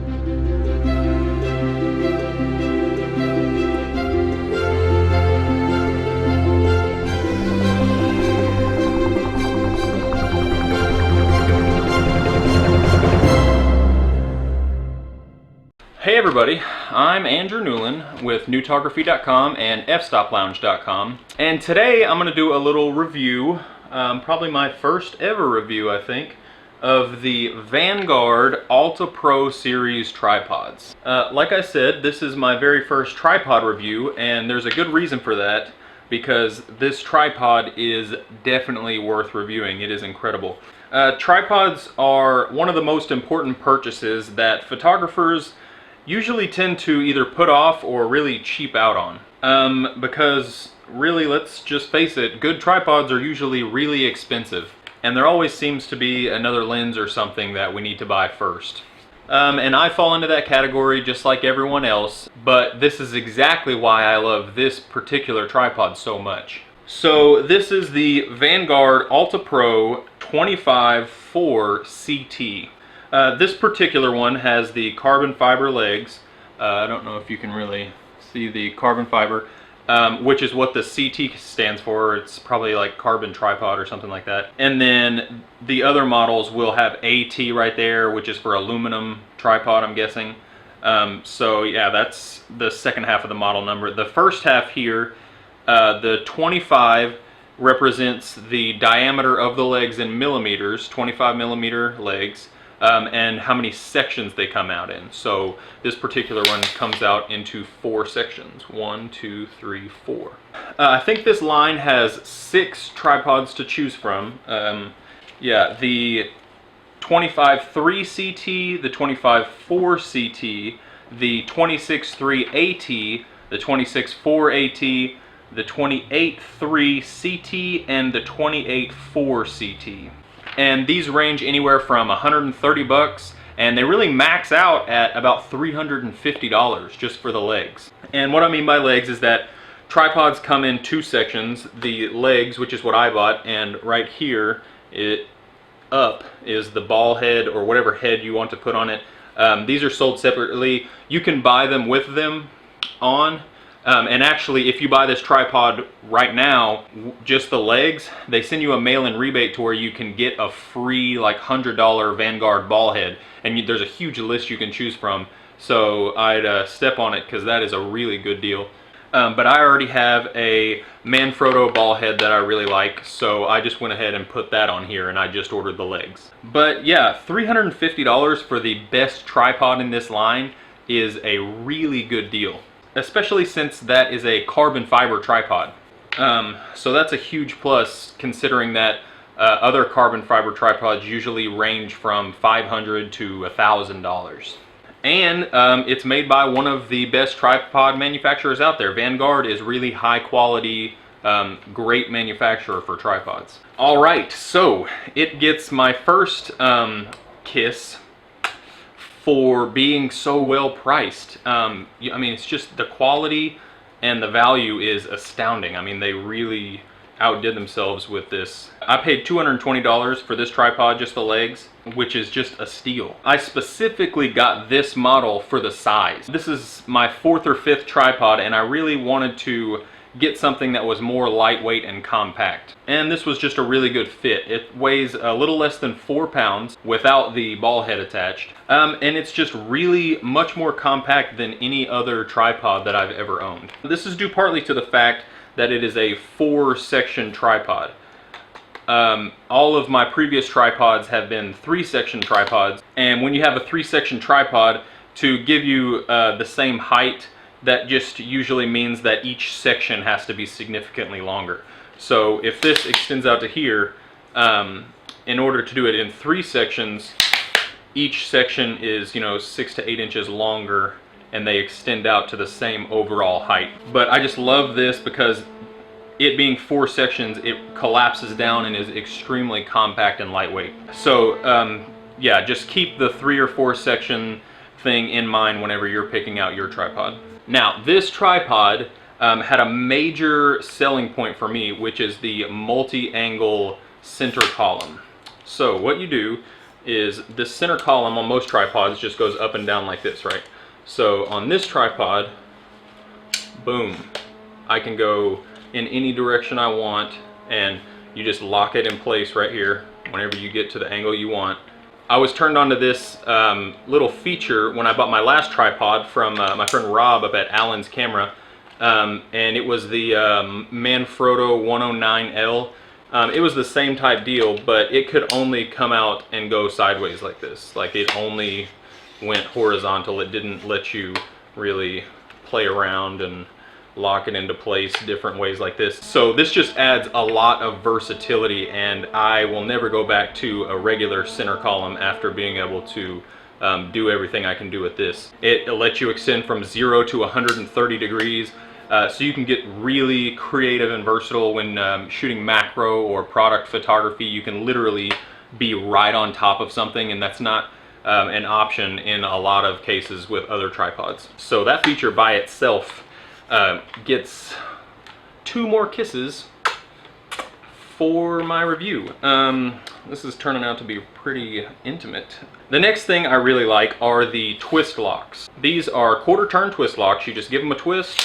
Hey everybody, I'm Andrew Newland with Newtography.com and fstoplounge.com, and today I'm going to do a little review, probably my first ever review I think, of the Vanguard Alta Pro series tripods. Like I said, this is my very first tripod review, and there's a good reason for that, because this tripod is definitely worth reviewing. It is incredible. Tripods are one of the most important purchases that photographers usually tend to either put off or really cheap out on. Because really, let's just face it, good tripods are usually really expensive. And there always seems to be another lens or something that we need to buy first. And I fall into that category just like everyone else, but this is exactly why I love this particular tripod so much. So this is the Vanguard Alta Pro 25-4 CT. This particular one has the carbon fiber legs. I don't know if you can really see the carbon fiber, which is what the CT stands for. It's probably like carbon tripod or something like that. And then the other models will have AT right there, which is for aluminum tripod, I'm guessing. So yeah, that's the second half of the model number. The first half here, the 25 represents the diameter of the legs in millimeters, 25 millimeter legs. And how many sections they come out in. So this particular one comes out into 4 sections. 1, 2, 3, 4. I think this line has 6 tripods to choose from. Yeah, the 25-3 CT, the 25-4 CT, the 26-3 AT, the 26-4 AT, the 28-3 CT, and the 28-4 CT. And these range anywhere from $130, and they really max out at about $350 just for the legs. And what I mean by legs is that tripods come in 2 sections. The legs, which is what I bought, and right here up is the ball head or whatever head you want to put on it. These are sold separately. You can buy them with them on. And actually, if you buy this tripod right now, just the legs, they send you a mail-in rebate to where you can get a free like $100 Vanguard ball head, and there's a huge list you can choose from. So I'd step on it because that is a really good deal. But I already have a Manfrotto ball head that I really like, so I just went ahead and put that on here, and I just ordered the legs. But yeah, $350 for the best tripod in this line is a really good deal, especially since that is a carbon fiber tripod. So that's a huge plus, considering that other carbon fiber tripods usually range from $500 to $1,000. And it's made by one of the best tripod manufacturers out there. Vanguard is really high quality, great manufacturer for tripods. All right, so it gets my first kiss for being so well priced. I mean, it's just the quality and the value is astounding. I mean, they really outdid themselves with this. I paid $220 for this tripod, just the legs, which is just a steal. I specifically got this model for the size. This is my 4th or 5th tripod, and I really wanted to get something that was more lightweight and compact. And this was just a really good fit. It weighs a little less than 4 pounds without the ball head attached. And it's just really much more compact than any other tripod that I've ever owned. This is due partly to the fact that it is a 4-section tripod. All of my previous tripods have been 3-section tripods, and when you have a 3-section tripod, to give you the same height, that just usually means that each section has to be significantly longer. So if this extends out to here, in order to do it in 3 sections, each section is, 6 to 8 inches longer, and they extend out to the same overall height. But I just love this because it being 4 sections, it collapses down and is extremely compact and lightweight. So yeah, just keep the 3 or 4 section thing in mind whenever you're picking out your tripod. Now, this tripod had a major selling point for me, which is the multi-angle center column. So what you do is this center column on most tripods just goes up and down like this, right? So on this tripod, boom, I can go in any direction I want, and you just lock it in place right here whenever you get to the angle you want. I was turned on to this little feature when I bought my last tripod from my friend Rob up at Allen's Camera, and it was the Manfrotto 109L. It was the same type deal, but it could only come out and go sideways like this. Like, it only went horizontal. It didn't let you really play around and lock it into place different ways like this. So this just adds a lot of versatility, and I will never go back to a regular center column after being able to do everything I can do with this. It lets you extend from 0 to 130 degrees, so you can get really creative and versatile when shooting macro or product photography. You can literally be right on top of something, and that's not an option in a lot of cases with other tripods. So that feature by itself gets 2 more kisses for my review. This is turning out to be pretty intimate. The next thing I really like are the twist locks. These are quarter turn twist locks. You just give them a twist,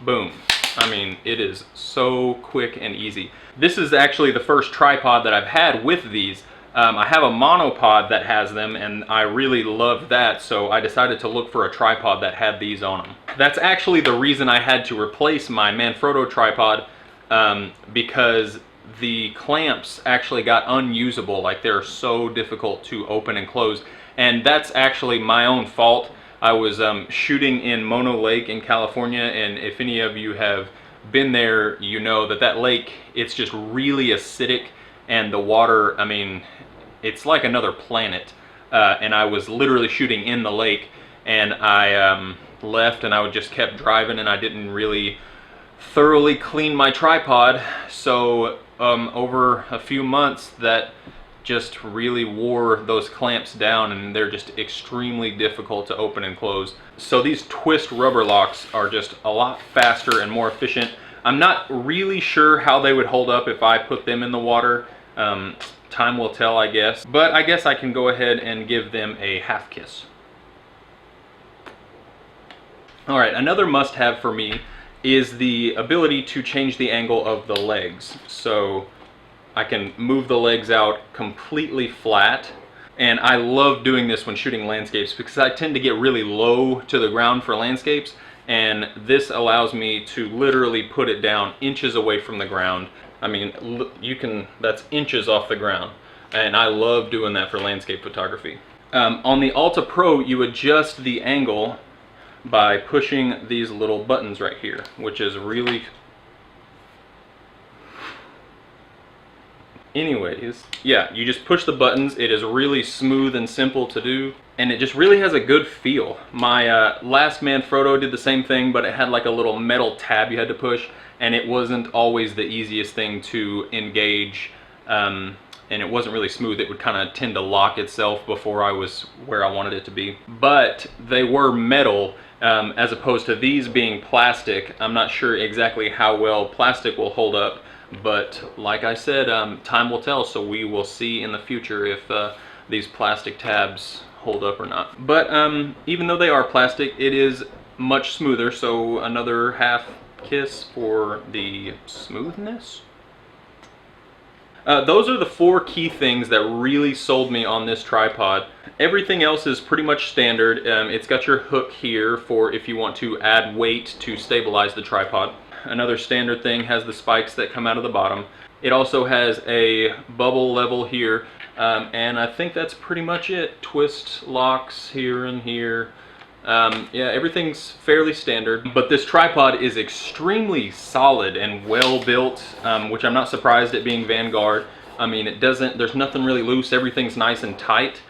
boom. I mean, it is so quick and easy. This is actually the first tripod that I've had with these. I have a monopod that has them, and I really loved that, so I decided to look for a tripod that had these on them. That's actually the reason I had to replace my Manfrotto tripod, because the clamps actually got unusable. Like, they're so difficult to open and close, and that's actually my own fault. I was shooting in Mono Lake in California, and if any of you have been there, you know that that lake, it's just really acidic, and the water, I mean, it's like another planet. And I was literally shooting in the lake, and I left, and I just kept driving, and I didn't really thoroughly clean my tripod. So over a few months, that just really wore those clamps down, and they're just extremely difficult to open and close. So these twist rubber locks are just a lot faster and more efficient. I'm not really sure how they would hold up if I put them in the water. Time will tell, I guess. But I guess I can go ahead and give them a half kiss. All right, another must-have for me is the ability to change the angle of the legs. So I can move the legs out completely flat, and I love doing this when shooting landscapes because I tend to get really low to the ground for landscapes, and this allows me to literally put it down inches away from the ground. I mean, you can, that's inches off the ground, and I love doing that for landscape photography. On the Alta Pro, you adjust the angle by pushing these little buttons right here, which is really... Anyways, yeah, you just push the buttons. It is really smooth and simple to do, and it just really has a good feel. My last Manfrotto did the same thing, but it had like a little metal tab you had to push, and it wasn't always the easiest thing to engage, and it wasn't really smooth. It would kind of tend to lock itself before I was where I wanted it to be. But they were metal, as opposed to these being plastic. I'm not sure exactly how well plastic will hold up, but like I said, time will tell, so we will see in the future if these plastic tabs hold up or not. But even though they are plastic, it is much smoother, so another half kiss for the smoothness. Those are the 4 key things that really sold me on this tripod. Everything else is pretty much standard. It's got your hook here for if you want to add weight to stabilize the tripod. Another standard thing has the spikes that come out of the bottom. It also has a bubble level here, and I think that's pretty much it. Twist locks here and here. Yeah, everything's fairly standard, but this tripod is extremely solid and well built, which I'm not surprised at being Vanguard. I mean, there's nothing really loose. Everything's nice and tight,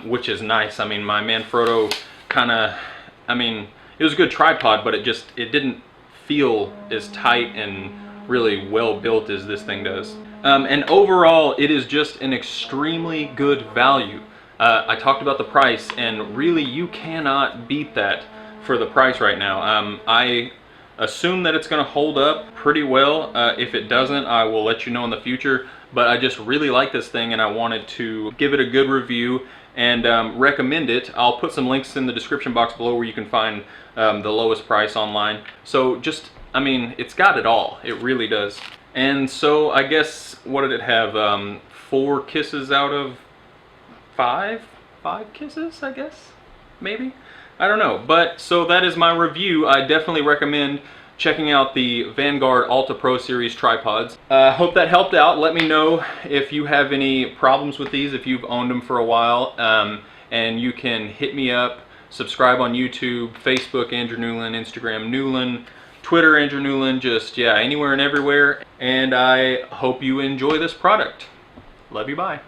which is nice. I mean, my Manfrotto I mean, it was a good tripod, but it didn't feel as tight and really well built as this thing does. And overall, it is just an extremely good value. I talked about the price, and really you cannot beat that for the price right now. I assume that it's going to hold up pretty well. If it doesn't, I will let you know in the future, but I just really like this thing and I wanted to give it a good review and recommend it. I'll put some links in the description box below where you can find the lowest price online. So just, I mean, it's got it all. It really does. And so I guess, what did it have? 4 kisses out of 5? 5 kisses, I guess? Maybe? I don't know. But so that is my review. I definitely recommend checking out the Vanguard Alta Pro Series tripods. Hope that helped out. Let me know if you have any problems with these, if you've owned them for a while. And you can hit me up, subscribe on YouTube, Facebook, Andrew Newland, Instagram, Newland, Twitter, Andrew Newland, just, yeah, anywhere and everywhere. And I hope you enjoy this product. Love you, bye.